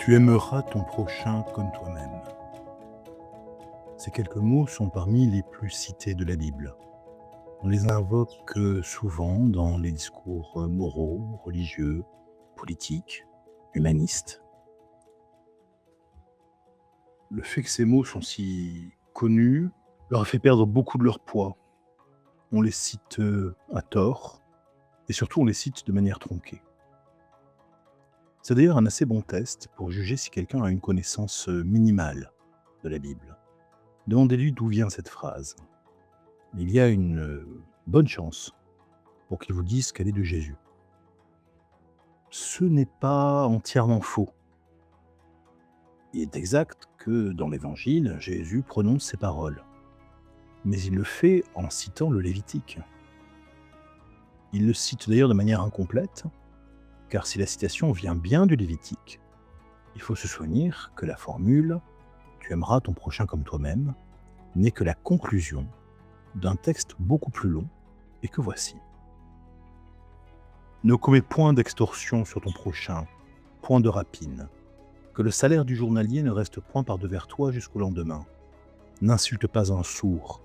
Tu aimeras ton prochain comme toi-même. Ces quelques mots sont parmi les plus cités de la Bible. On les invoque souvent dans les discours moraux, religieux, politiques, humanistes. Le fait que ces mots sont si connus leur a fait perdre beaucoup de leur poids. On les cite à tort et surtout on les cite de manière tronquée. C'est d'ailleurs un assez bon test pour juger si quelqu'un a une connaissance minimale de la Bible. Demandez-lui d'où vient cette phrase. Il y a une bonne chance pour qu'il vous dise qu'elle est de Jésus. Ce n'est pas entièrement faux. Il est exact que dans l'Évangile, Jésus prononce ces paroles. Mais il le fait en citant le Lévitique. Il le cite d'ailleurs de manière incomplète, car si la citation vient bien du Lévitique, il faut se souvenir que la formule « tu aimeras ton prochain comme toi-même » n'est que la conclusion d'un texte beaucoup plus long, et que voici. Ne commets point d'extorsion sur ton prochain, point de rapine. Que le salaire du journalier ne reste point par devers toi jusqu'au lendemain. N'insulte pas un sourd.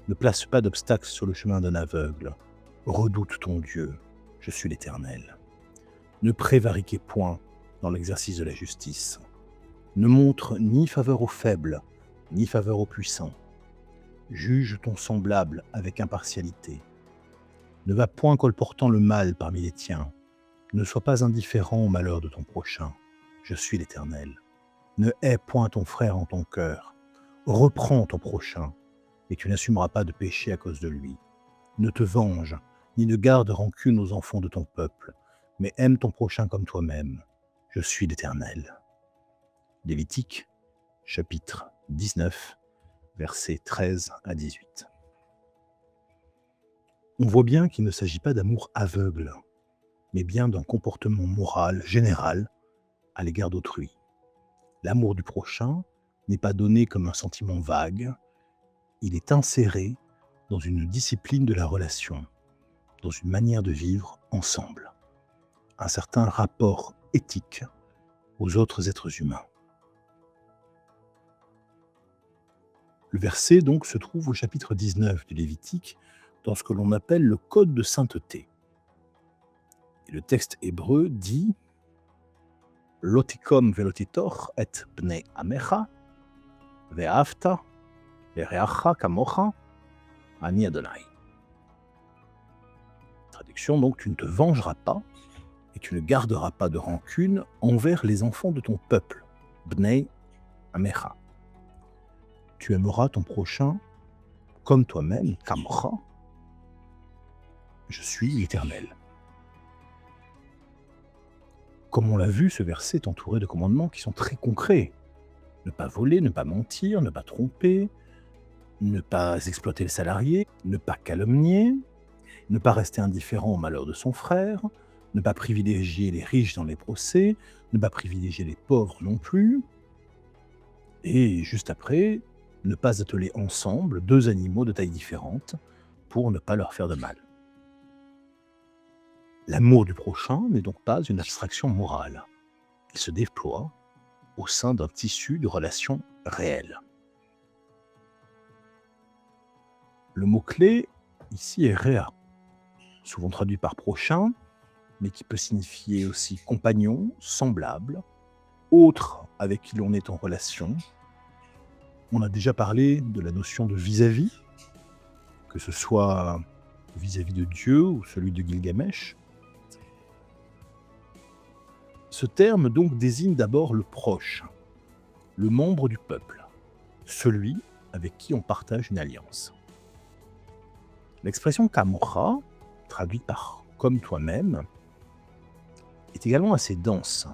Ne place pas d'obstacle sur le chemin d'un aveugle. Redoute ton Dieu. Je suis l'Éternel. Ne prévariquez point dans l'exercice de la justice. Ne montre ni faveur aux faibles, ni faveur aux puissants. Juge ton semblable avec impartialité. Ne va point colportant le mal parmi les tiens. Ne sois pas indifférent au malheur de ton prochain. Je suis l'Éternel. Ne hais point ton frère en ton cœur. Reprends ton prochain, et tu n'assumeras pas de péché à cause de lui. Ne te venge, ni ne garde rancune aux enfants de ton peuple, mais aime ton prochain comme toi-même. Je suis l'Éternel. Lévitique, chapitre 19, versets 13 à 18. On voit bien qu'il ne s'agit pas d'amour aveugle, mais bien d'un comportement moral général à l'égard d'autrui. L'amour du prochain n'est pas donné comme un sentiment vague, il est inséré dans une discipline de la relation, dans une manière de vivre ensemble, un certain rapport éthique aux autres êtres humains. Le verset donc se trouve au chapitre 19 du Lévitique, dans ce que l'on appelle le code de sainteté. Et le texte hébreu dit « Lotikom velotitor et bnei amecha, ve'afta, ve'reacha kamocha, ani Adonai ». Traduction donc, tu ne te vengeras pas et tu ne garderas pas de rancune envers les enfants de ton peuple, bnei amecha. Tu aimeras ton prochain comme toi-même, kamocha. Je suis l'Éternel. Comme on l'a vu, ce verset est entouré de commandements qui sont très concrets. Ne pas voler, ne pas mentir, ne pas tromper, ne pas exploiter le salarié, ne pas calomnier, ne pas rester indifférent au malheur de son frère, ne pas privilégier les riches dans les procès, ne pas privilégier les pauvres non plus. Et juste après, ne pas atteler ensemble deux animaux de taille différente pour ne pas leur faire de mal. L'amour du prochain n'est donc pas une abstraction morale. Il se déploie au sein d'un tissu de relations réelles. Le mot-clé ici est réa, souvent traduit par prochain, mais qui peut signifier aussi compagnon, semblable, autre avec qui l'on est en relation. On a déjà parlé de la notion de vis-à-vis, que ce soit vis-à-vis de Dieu ou celui de Gilgamesh. Ce terme donc désigne d'abord le proche, le membre du peuple, celui avec qui on partage une alliance. L'expression kamocha, traduite par comme toi-même, est également assez dense.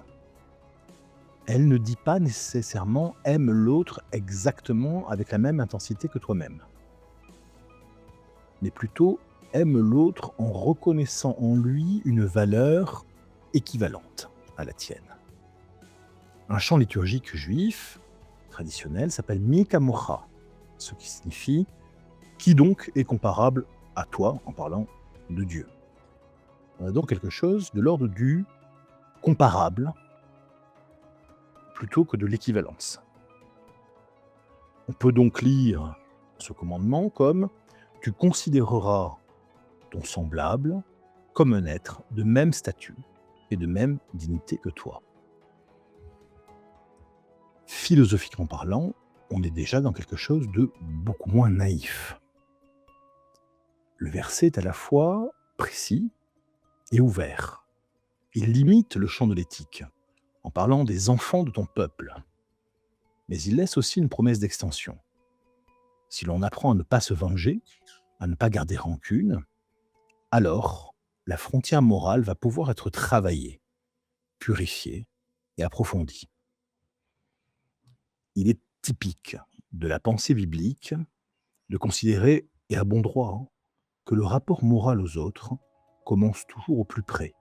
Elle ne dit pas nécessairement aime l'autre exactement avec la même intensité que toi-même, mais plutôt aime l'autre en reconnaissant en lui une valeur équivalente à la tienne. Un chant liturgique juif traditionnel s'appelle Mi Kamocha, ce qui signifie qui donc est comparable à toi en parlant de Dieu. On a donc quelque chose de l'ordre du comparable, plutôt que de l'équivalence. On peut donc lire ce commandement comme « Tu considéreras ton semblable comme un être de même statut et de même dignité que toi. » Philosophiquement parlant, on est déjà dans quelque chose de beaucoup moins naïf. Le verset est à la fois précis et ouvert. Il limite le champ de l'éthique en parlant des enfants de ton peuple. Mais il laisse aussi une promesse d'extension. Si l'on apprend à ne pas se venger, à ne pas garder rancune, alors la frontière morale va pouvoir être travaillée, purifiée et approfondie. Il est typique de la pensée biblique de considérer, et à bon droit, que le rapport moral aux autres commence toujours au plus près.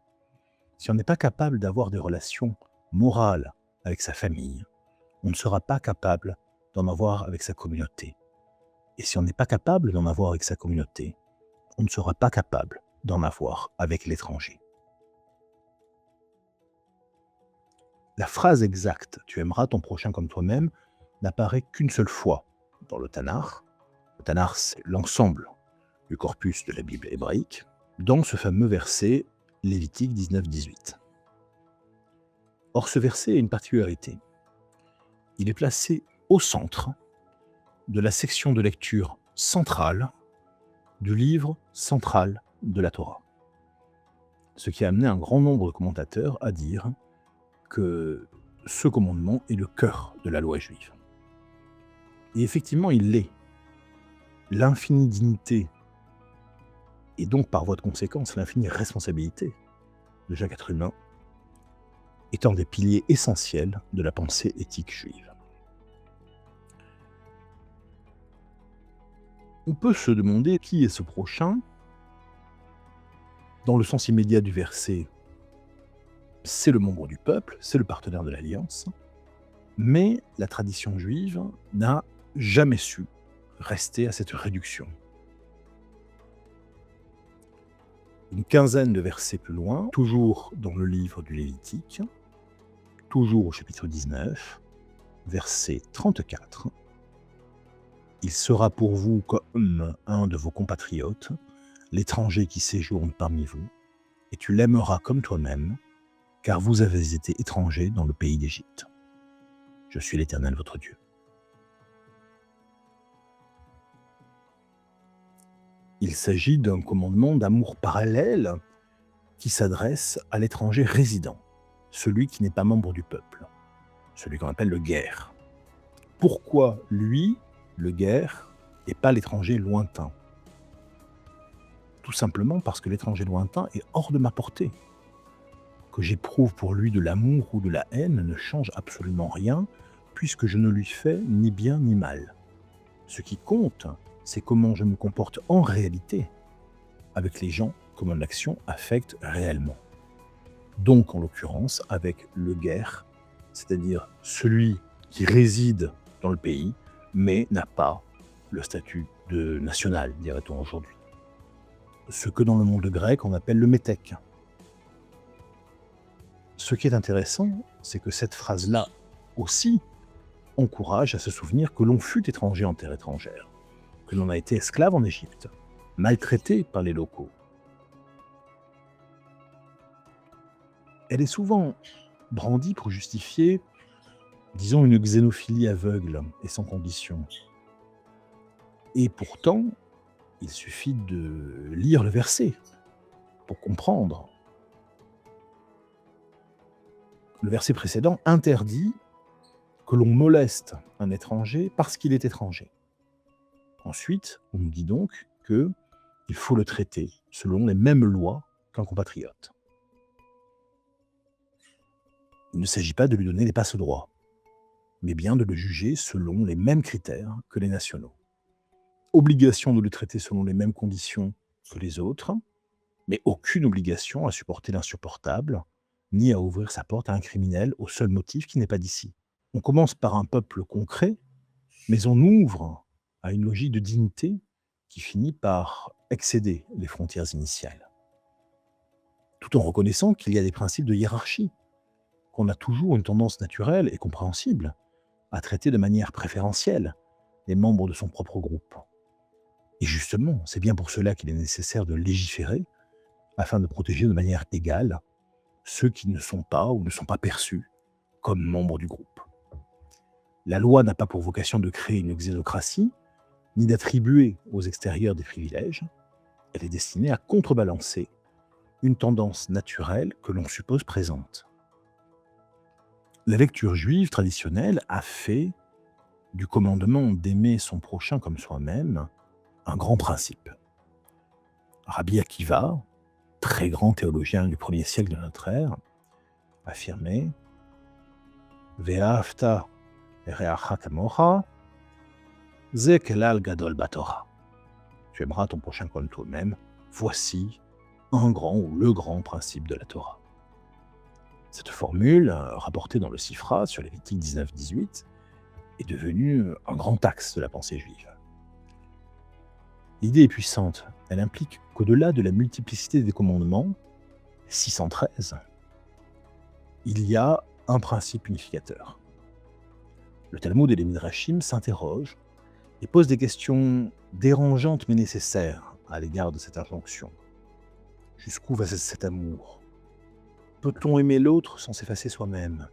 Si on n'est pas capable d'avoir des relations morales avec sa famille, on ne sera pas capable d'en avoir avec sa communauté. Et si on n'est pas capable d'en avoir avec sa communauté, on ne sera pas capable d'en avoir avec l'étranger. La phrase exacte « tu aimeras ton prochain comme toi-même » n'apparaît qu'une seule fois dans le Tanakh. Le Tanakh, c'est l'ensemble du corpus de la Bible hébraïque, dans ce fameux verset Lévitique 19-18. Or, ce verset a une particularité. Il est placé au centre de la section de lecture centrale du livre central de la Torah. Ce qui a amené un grand nombre de commentateurs à dire que ce commandement est le cœur de la loi juive. Et effectivement, il l'est. L'infinie dignité, et donc par voie de conséquence l'infinie responsabilité de chaque être humain, étant des piliers essentiels de la pensée éthique juive. On peut se demander qui est ce prochain. Dans le sens immédiat du verset, c'est le membre du peuple, c'est le partenaire de l'alliance, mais la tradition juive n'a jamais su rester à cette réduction. Une quinzaine de versets plus loin, toujours dans le livre du Lévitique, toujours au chapitre 19, verset 34, « Il sera pour vous comme un de vos compatriotes, l'étranger qui séjourne parmi vous, et tu l'aimeras comme toi-même, car vous avez été étrangers dans le pays d'Égypte. Je suis l'Éternel votre Dieu. » Il s'agit d'un commandement d'amour parallèle qui s'adresse à l'étranger résident, celui qui n'est pas membre du peuple, celui qu'on appelle le guer. Pourquoi lui, le guer, et pas l'étranger lointain? Tout simplement parce que l'étranger lointain est hors de ma portée. Que j'éprouve pour lui de l'amour ou de la haine ne change absolument rien, puisque je ne lui fais ni bien ni mal. Ce qui compte, c'est comment je me comporte en réalité avec les gens que mon action affecte réellement. Donc, en l'occurrence, avec le guer, c'est-à-dire celui qui réside dans le pays, mais n'a pas le statut de national, dirait-on aujourd'hui. Ce que dans le monde grec, on appelle le métèque. Ce qui est intéressant, c'est que cette phrase-là aussi encourage à se souvenir que l'on fut étranger en terre étrangère, que l'on a été esclave en Égypte, maltraité par les locaux. Elle est souvent brandie pour justifier, disons, une xénophilie aveugle et sans condition. Et pourtant, il suffit de lire le verset pour comprendre. Le verset précédent interdit que l'on moleste un étranger parce qu'il est étranger. Ensuite, on nous dit donc qu'il faut le traiter selon les mêmes lois qu'un compatriote. Il ne s'agit pas de lui donner les passe-droits, mais bien de le juger selon les mêmes critères que les nationaux. Obligation de le traiter selon les mêmes conditions que les autres, mais aucune obligation à supporter l'insupportable, ni à ouvrir sa porte à un criminel au seul motif qu'il n'est pas d'ici. On commence par un peuple concret, mais on ouvre à une logique de dignité qui finit par excéder les frontières initiales, tout en reconnaissant qu'il y a des principes de hiérarchie, qu'on a toujours une tendance naturelle et compréhensible à traiter de manière préférentielle les membres de son propre groupe. Et justement, c'est bien pour cela qu'il est nécessaire de légiférer afin de protéger de manière égale ceux qui ne sont pas ou ne sont pas perçus comme membres du groupe. La loi n'a pas pour vocation de créer une xénocratie, ni d'attribuer aux extérieurs des privilèges. Elle est destinée à contrebalancer une tendance naturelle que l'on suppose présente. La lecture juive traditionnelle a fait du commandement d'aimer son prochain comme soi-même un grand principe. Rabbi Akiva, très grand théologien du 1er siècle de notre ère, affirmait Ve'ahavta re'acha kamocha, ze kelal gadol batorah. Tu aimeras ton prochain comme toi-même. Voici un grand ou le grand principe de la Torah. Cette formule, rapportée dans le Sifra sur Lévitique 19-18, est devenue un grand axe de la pensée juive. L'idée est puissante. Elle implique qu'au-delà de la multiplicité des commandements, 613, il y a un principe unificateur. Le Talmud et les Midrashim s'interrogent et posent des questions dérangeantes mais nécessaires à l'égard de cette injonction. Jusqu'où va cet amour? Peut-on aimer l'autre sans s'effacer soi-même?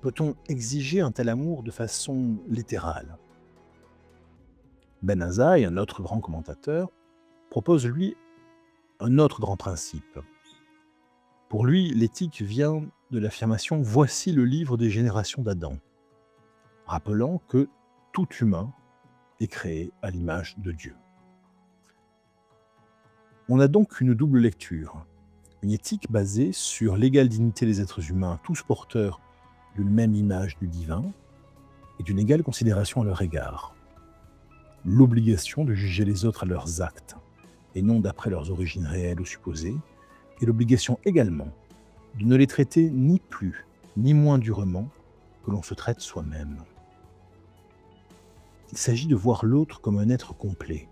Peut-on exiger un tel amour de façon littérale? Ben Azai, un autre grand commentateur, propose lui un autre grand principe. Pour lui, l'éthique vient de l'affirmation « Voici le livre des générations d'Adam », rappelant que tout humain est créé à l'image de Dieu. On a donc une double lecture, une éthique basée sur l'égale dignité des êtres humains, tous porteurs d'une même image du divin et d'une égale considération à leur égard. L'obligation de juger les autres à leurs actes et non d'après leurs origines réelles ou supposées, et l'obligation également de ne les traiter ni plus ni moins durement que l'on se traite soi-même. Il s'agit de voir l'autre comme un être complet,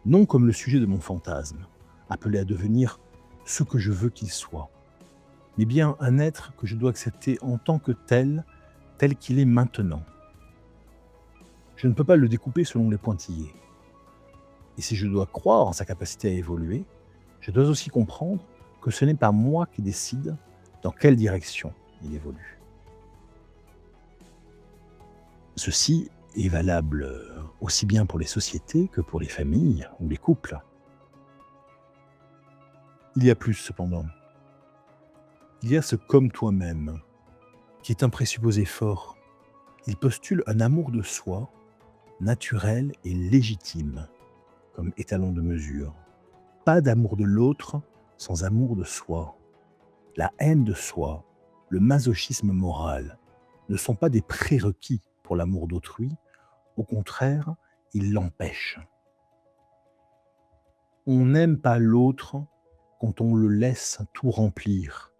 non comme le sujet de mon fantasme, appelé à devenir ce que je veux qu'il soit, mais bien un être que je dois accepter en tant que tel qu'il est maintenant. Je ne peux pas le découper selon les pointillés. Et si je dois croire en sa capacité à évoluer, je dois aussi comprendre que ce n'est pas moi qui décide dans quelle direction il évolue. Ceci est valable aussi bien pour les sociétés que pour les familles ou les couples. Il y a plus cependant. Il y a ce « comme toi-même » qui est un présupposé fort. Il postule un amour de soi naturel et légitime comme étalon de mesure. Pas d'amour de l'autre sans amour de soi. La haine de soi, le masochisme moral ne sont pas des prérequis pour l'amour d'autrui. Au contraire, ils l'empêchent. On n'aime pas l'autre quand on le laisse tout remplir,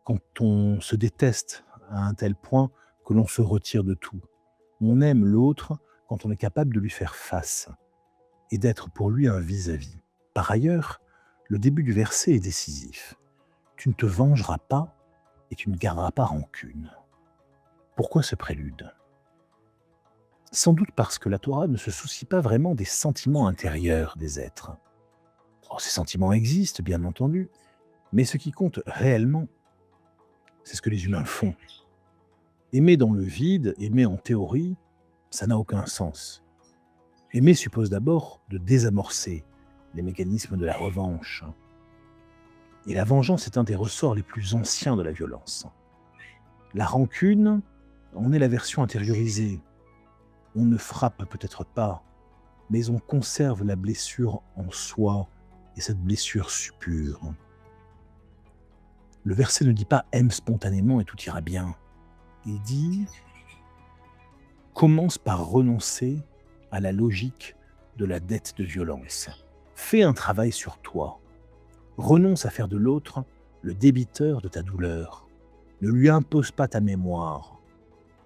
quand on se déteste à un tel point que l'on se retire de tout. On aime l'autre quand on est capable de lui faire face et d'être pour lui un vis-à-vis. Par ailleurs, le début du verset est décisif. Tu ne te vengeras pas et tu ne garderas pas rancune. Pourquoi ce prélude? Sans doute parce que la Torah ne se soucie pas vraiment des sentiments intérieurs des êtres. Ces sentiments existent, bien entendu, mais ce qui compte réellement, c'est ce que les humains font. Aimer dans le vide, aimer en théorie, ça n'a aucun sens. Aimer suppose d'abord de désamorcer les mécanismes de la revanche. Et la vengeance est un des ressorts les plus anciens de la violence. La rancune en est la version intériorisée. On ne frappe peut-être pas, mais on conserve la blessure en soi, et cette blessure suppure. Le verset ne dit pas « aime spontanément et tout ira bien ». Il dit « commence par renoncer à la logique de la dette de violence. Fais un travail sur toi. Renonce à faire de l'autre le débiteur de ta douleur. Ne lui impose pas ta mémoire.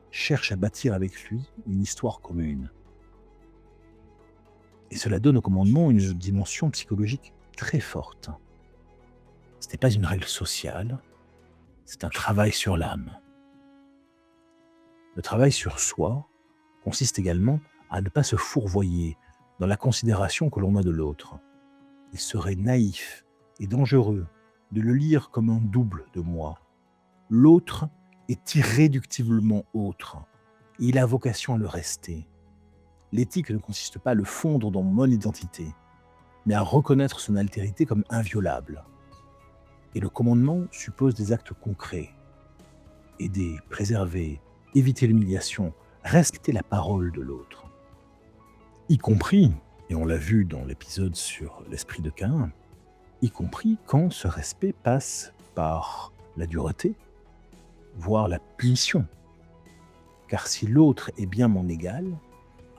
Cherche à bâtir avec lui une histoire commune. » Et cela donne au commandement une dimension psychologique très forte. Ce n'est pas une règle sociale, c'est un travail sur l'âme. Le travail sur soi consiste également à ne pas se fourvoyer dans la considération que l'on a de l'autre. Il serait naïf et dangereux de le lire comme un double de moi. L'autre est irréductiblement autre, et il a vocation à le rester. L'éthique ne consiste pas à le fondre dans mon identité, mais à reconnaître son altérité comme inviolable. Et le commandement suppose des actes concrets. Aider, préserver, éviter l'humiliation, respecter la parole de l'autre. Y compris, et on l'a vu dans l'épisode sur l'esprit de Caïn, y compris quand ce respect passe par la dureté, voire la punition. Car si l'autre est bien mon égal,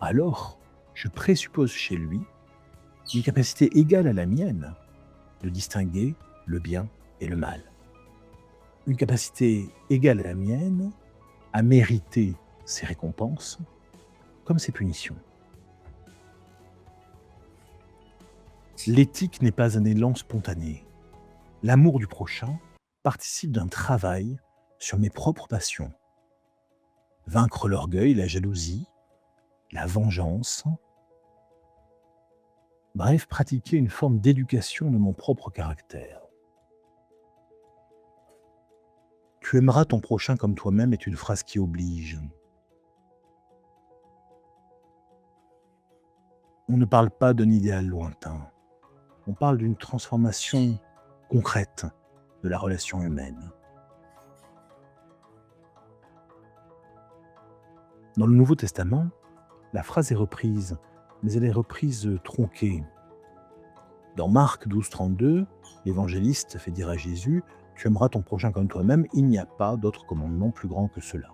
alors je présuppose chez lui une capacité égale à la mienne de distinguer le bien et le mal. Une capacité égale à la mienne à mériter ses récompenses comme ses punitions. L'éthique n'est pas un élan spontané. L'amour du prochain participe d'un travail sur mes propres passions. Vaincre l'orgueil, la jalousie, la vengeance. Bref, pratiquer une forme d'éducation de mon propre caractère. Tu aimeras ton prochain comme toi-même est une phrase qui oblige. On ne parle pas d'un idéal lointain. On parle d'une transformation concrète de la relation humaine. Dans le Nouveau Testament, la phrase est reprise, mais elle est reprise tronquée. Dans Marc 12,32, l'évangéliste fait dire à Jésus « Tu aimeras ton prochain comme toi-même, il n'y a pas d'autre commandement plus grand que cela. »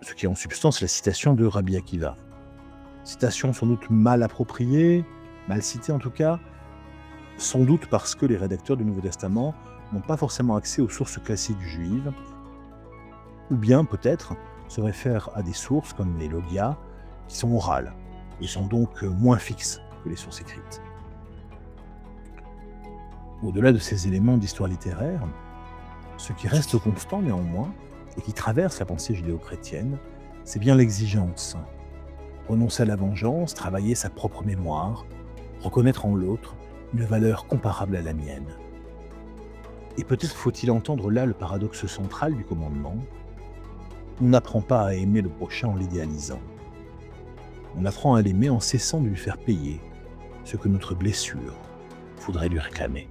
Ce qui est en substance la citation de Rabbi Akiva. Citation sans doute mal appropriée, mal citée en tout cas, sans doute parce que les rédacteurs du Nouveau Testament n'ont pas forcément accès aux sources classiques juives, ou bien peut-être se réfèrent à des sources comme les logia, qui sont orales, et sont donc moins fixes que les sources écrites. Au-delà de ces éléments d'histoire littéraire, ce qui reste constant néanmoins, et qui traverse la pensée judéo-chrétienne, c'est bien l'exigence. Renoncer à la vengeance, travailler sa propre mémoire, reconnaître en l'autre une valeur comparable à la mienne. Et peut-être faut-il entendre là le paradoxe central du commandement. On n'apprend pas à aimer le prochain en l'idéalisant. On apprend à l'aimer en cessant de lui faire payer ce que notre blessure voudrait lui réclamer.